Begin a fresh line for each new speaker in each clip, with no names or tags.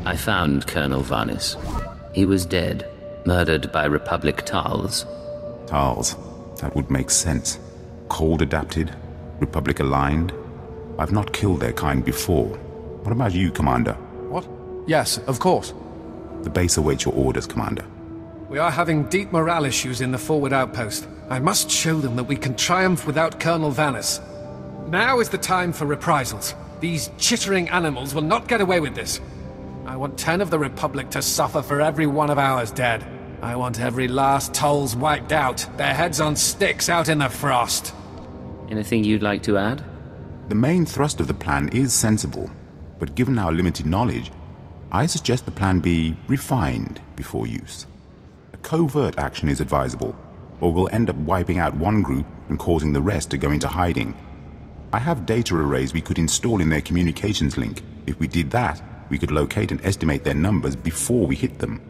I found Colonel Varnis. He was dead, murdered by Republic Tals.
Tals. That would make sense. Cold adapted, Republic aligned. I've not killed their kind before. What about you, Commander?
What? Yes, of course.
The base awaits your orders, Commander.
We are having deep morale issues in the forward outpost. I must show them that we can triumph without Colonel Varnis. Now is the time for reprisals. These chittering animals will not get away with this. I want 10 of the Republic to suffer for every one of ours dead. I want every last Tolls wiped out, their heads on sticks out in the frost.
Anything you'd like to add?
The main thrust of the plan is sensible, but given our limited knowledge, I suggest the plan be refined before use. A covert action is advisable, or we'll end up wiping out one group and causing the rest to go into hiding. I have data arrays we could install in their communications link. If we did that, we could locate and estimate their numbers before we hit them.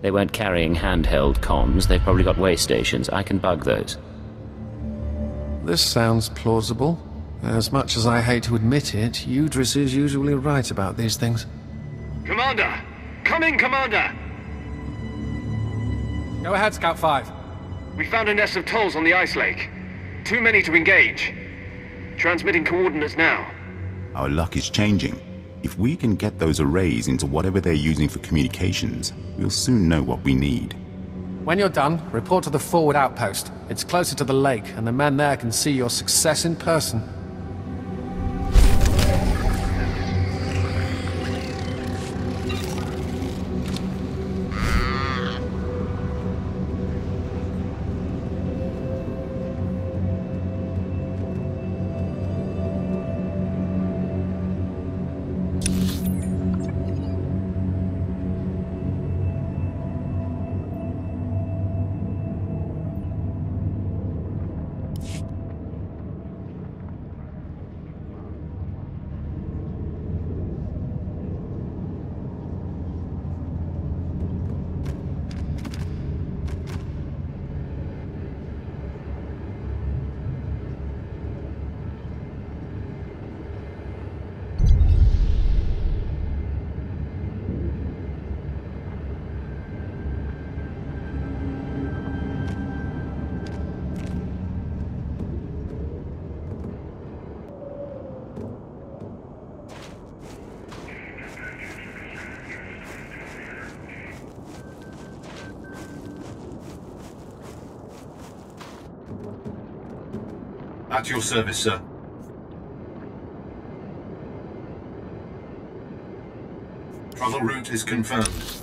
They weren't carrying handheld comms. They've probably got way stations. I can bug those.
This sounds plausible. As much as I hate to admit it, Udris is usually right about these things.
Commander! Come in, Commander!
Go ahead, Scout 5.
We found a nest of Tolls on the ice lake. Too many to engage. Transmitting coordinates now.
Our luck is changing. If we can get those arrays into whatever they're using for communications, we'll soon know what we need.
When you're done, report to the forward outpost. It's closer to the lake, and the men there can see your success in person.
At your service, sir. Travel route is confirmed.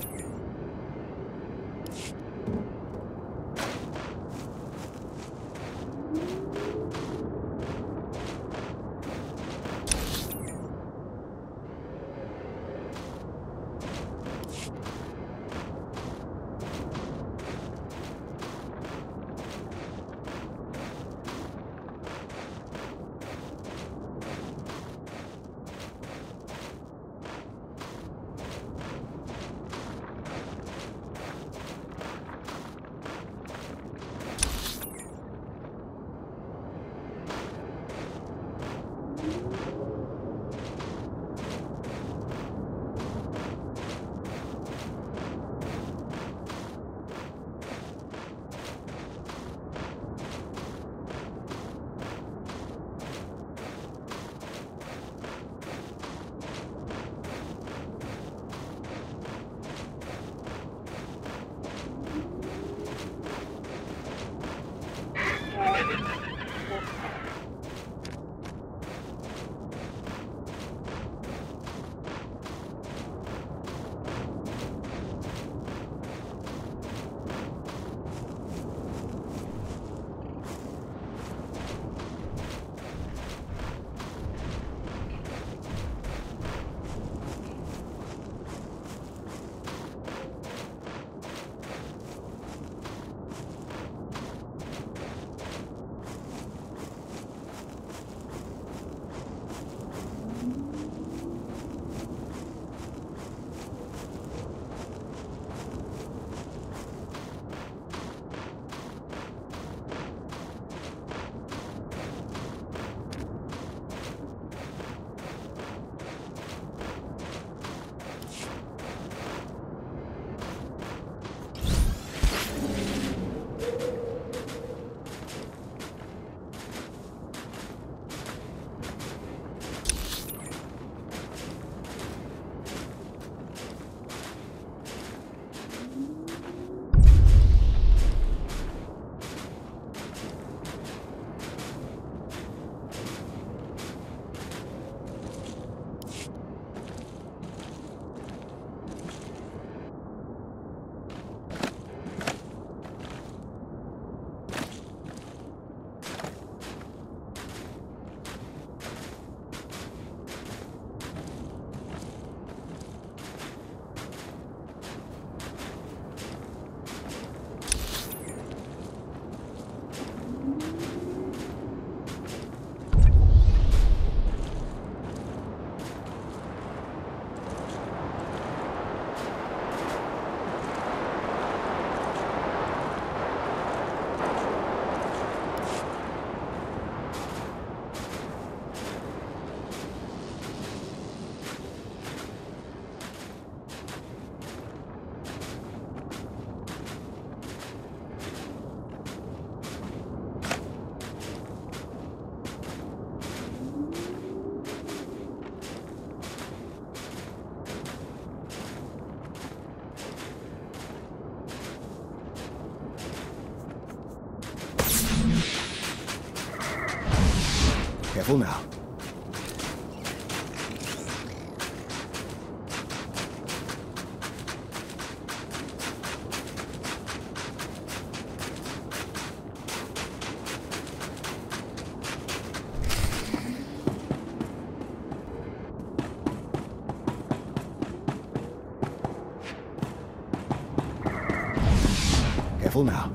Careful now. Careful now.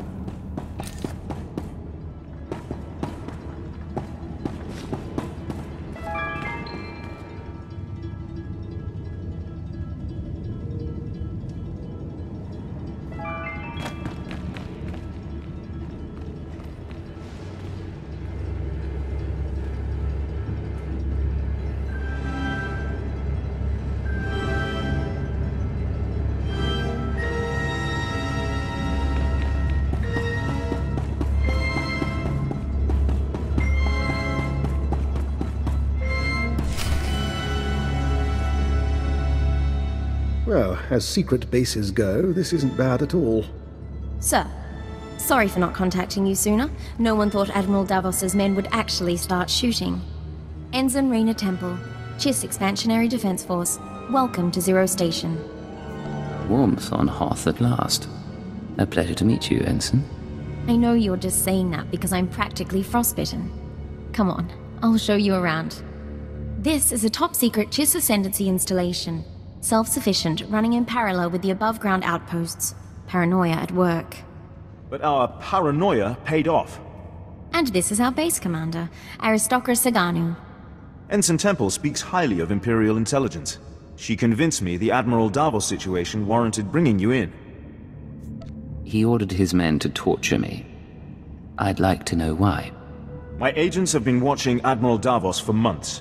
Well, as secret bases go, this isn't bad at all.
Sir, sorry for not contacting you sooner. No one thought Admiral Davos's men would actually start shooting. Ensign Temple, Chiss Expansionary Defense Force. Welcome to Zero Station.
Warmth on Hoth at last. A pleasure to meet you, Ensign.
I know you're just saying that because I'm practically frostbitten. Come on, I'll show you around. This is a top-secret Chiss Ascendancy installation. Self-sufficient, running in parallel with the above-ground outposts. Paranoia at work.
But our paranoia paid off.
And this is our base commander, Aristocrat Saganu.
Ensign Temple speaks highly of Imperial intelligence. She convinced me the Admiral Davos situation warranted bringing you in.
He ordered his men to torture me. I'd like to know why.
My agents have been watching Admiral Davos for months.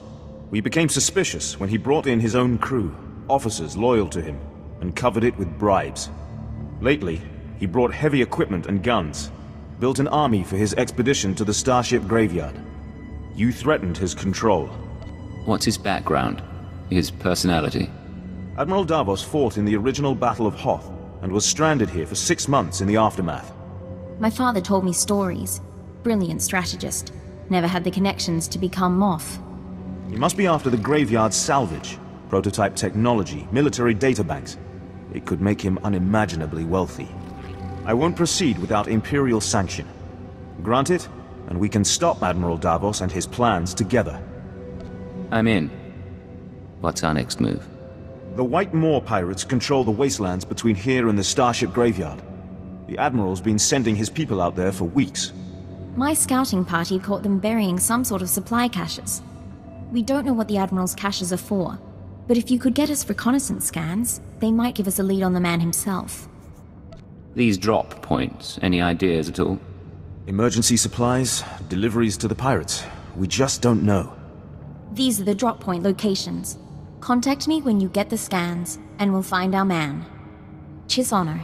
We became suspicious when he brought in his own crew, officers loyal to him, and covered it with bribes. Lately, he brought heavy equipment and guns, built an army for his expedition to the Starship Graveyard. You threatened his control.
What's his background? His personality?
Admiral Davos fought in the original Battle of Hoth, and was stranded here for 6 months in the aftermath.
My father told me stories. Brilliant strategist. Never had the connections to become Moth.
He must be after the Graveyard's salvage, prototype technology, military databanks. It could make him unimaginably wealthy. I won't proceed without Imperial sanction. Grant it, and we can stop Admiral Davos and his plans together.
I'm in. What's our next move?
The White Moor pirates control the wastelands between here and the Starship Graveyard. The Admiral's been sending his people out there for weeks.
My scouting party caught them burying some sort of supply caches. We don't know what the Admiral's caches are for, but if you could get us reconnaissance scans, they might give us a lead on the man himself.
These drop points, any ideas at all?
Emergency supplies, deliveries to the pirates. We just don't know.
These are the drop point locations. Contact me when you get the scans, and we'll find our man. Chiss Honor.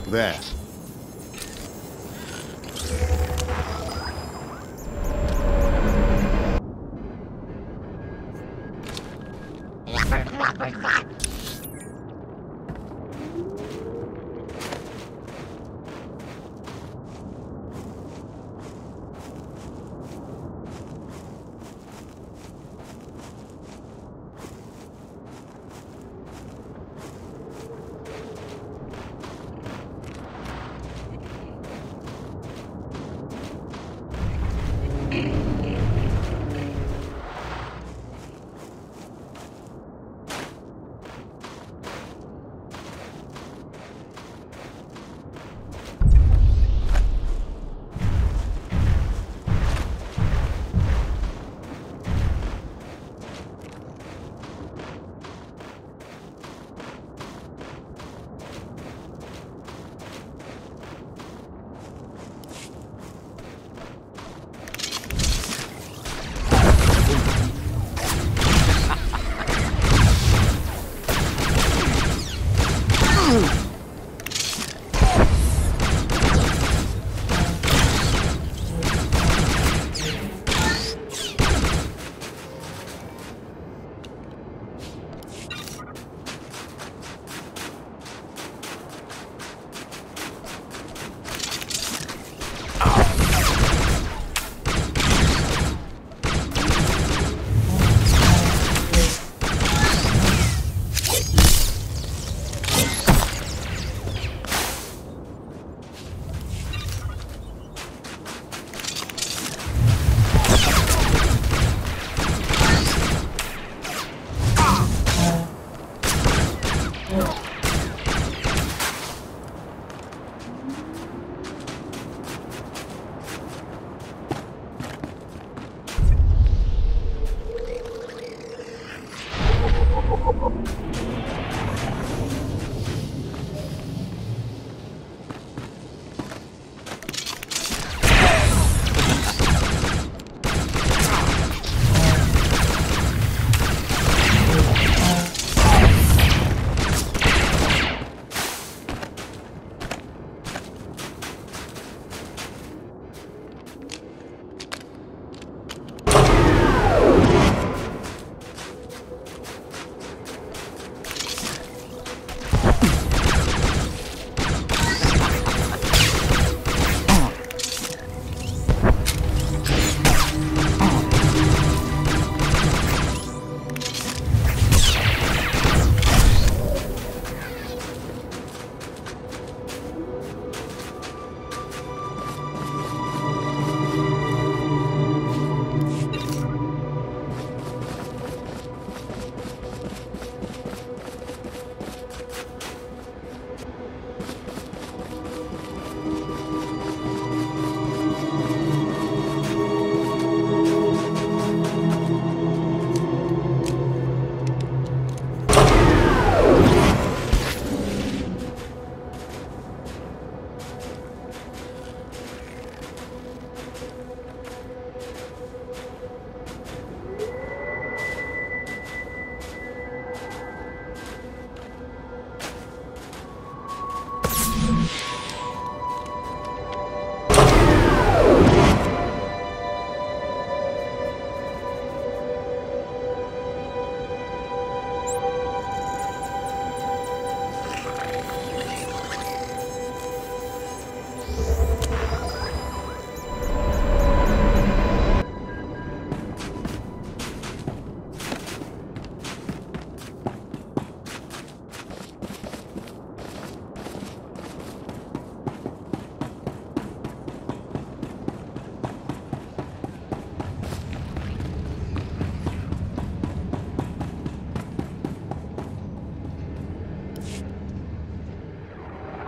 There.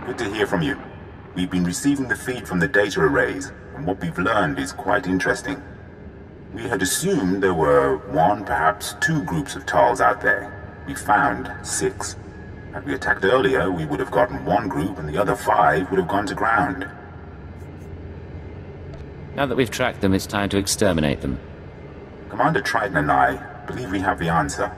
Good to hear from you. We've been receiving the feed from the data arrays, and what we've learned is quite interesting. We had assumed there were one, perhaps two groups of Tals out there. We found 6. Had we attacked earlier, we would have gotten one group and the other 5 would have gone to ground.
Now that we've tracked them, it's time to exterminate them.
Commander Triton and I believe we have the answer.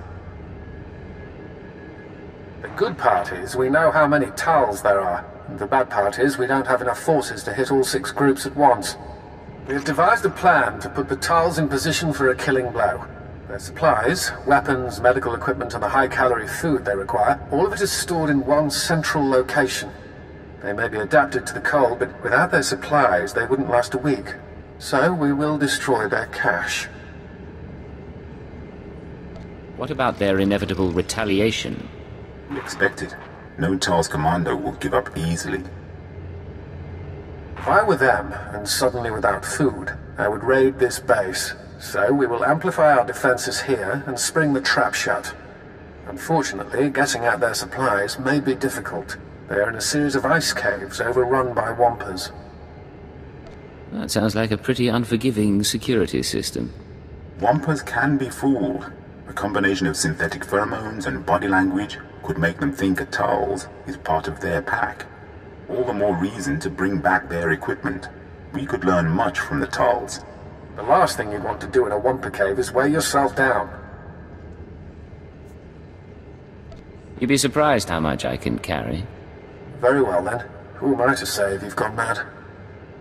The good part is we know how many Tals there are. And the bad part is we don't have enough forces to hit all 6 groups at once. We have devised a plan to put the Tals in position for a killing blow. Their supplies, weapons, medical equipment, and the high-calorie food they require, all of it is stored in one central location. They may be adapted to the cold, but without their supplies, they wouldn't last a week. So we will destroy their cache.
What about their inevitable retaliation?
We expect it. No Tals commander will give up easily.
If I were them, and suddenly without food, I would raid this base. So we will amplify our defenses here and spring the trap shut. Unfortunately, getting at their supplies may be difficult. They are in a series of ice caves overrun by Wampers.
That sounds like a pretty unforgiving security system.
Wampers can be fooled. A combination of synthetic pheromones and body language could make them think a Tals is part of their pack. All the more reason to bring back their equipment. We could learn much from the Tals.
The last thing you'd want to do in a Wampa cave is weigh yourself down.
You'd be surprised how much I can carry.
Very well then. Who am I to say if you've gone mad?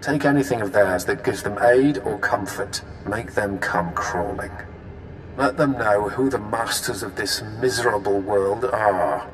Take anything of theirs that gives them aid or comfort. Make them come crawling. Let them know who the masters of this miserable world are.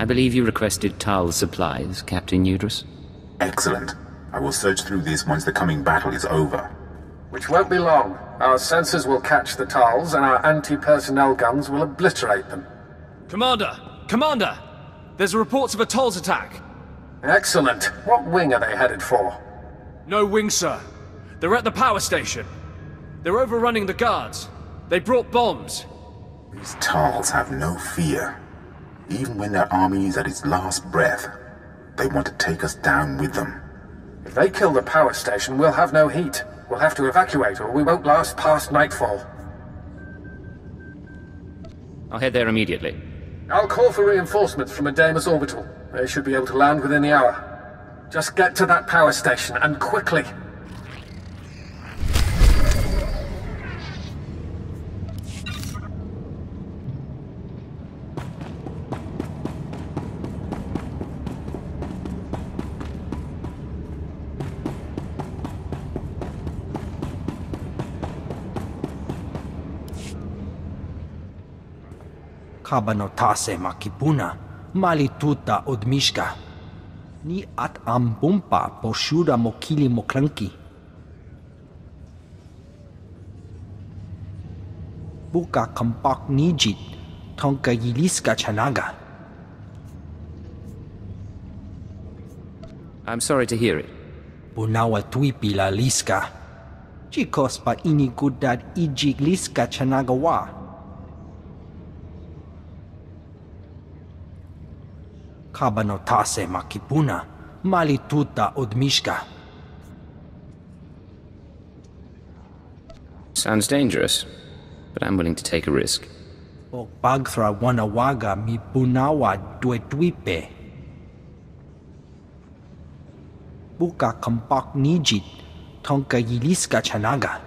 I believe you requested Tal's supplies, Captain Udrus.
Excellent. I will search through this once the coming battle is over.
Which won't be long. Our sensors will catch the Tals, and our anti-personnel guns will obliterate them.
Commander! Commander! There's reports of a Tol's attack.
Excellent. What wing are they headed for?
No wing, sir. They're at the power station. They're overrunning the guards. They brought bombs.
These Tals have no fear. Even when their army is at its last breath, they want to take us down with them.
If they kill the power station, we'll have no heat. We'll have to evacuate, or we won't last past nightfall.
I'll head there immediately.
I'll call for reinforcements from a Deimos orbital. They should be able to land within the hour. Just get to that power station, and quickly.
Kabanotase makipuna, malituta odmishka. Ni at ambumpa poshura mokili moklanki. Buka kampak nijit, tonka yiliska chanaga.
I'm sorry to hear it.
Bunawa tuipi la liska. Chikos pa inigudad ijig liska chanagawa. Kabanotase makipuna, malituta odmishka.
Sounds dangerous, but I'm willing to take a risk.
Bagthra wanawaga mi bunawa duetwipe. Buka kampak nijit, tonka yiliska chanaga.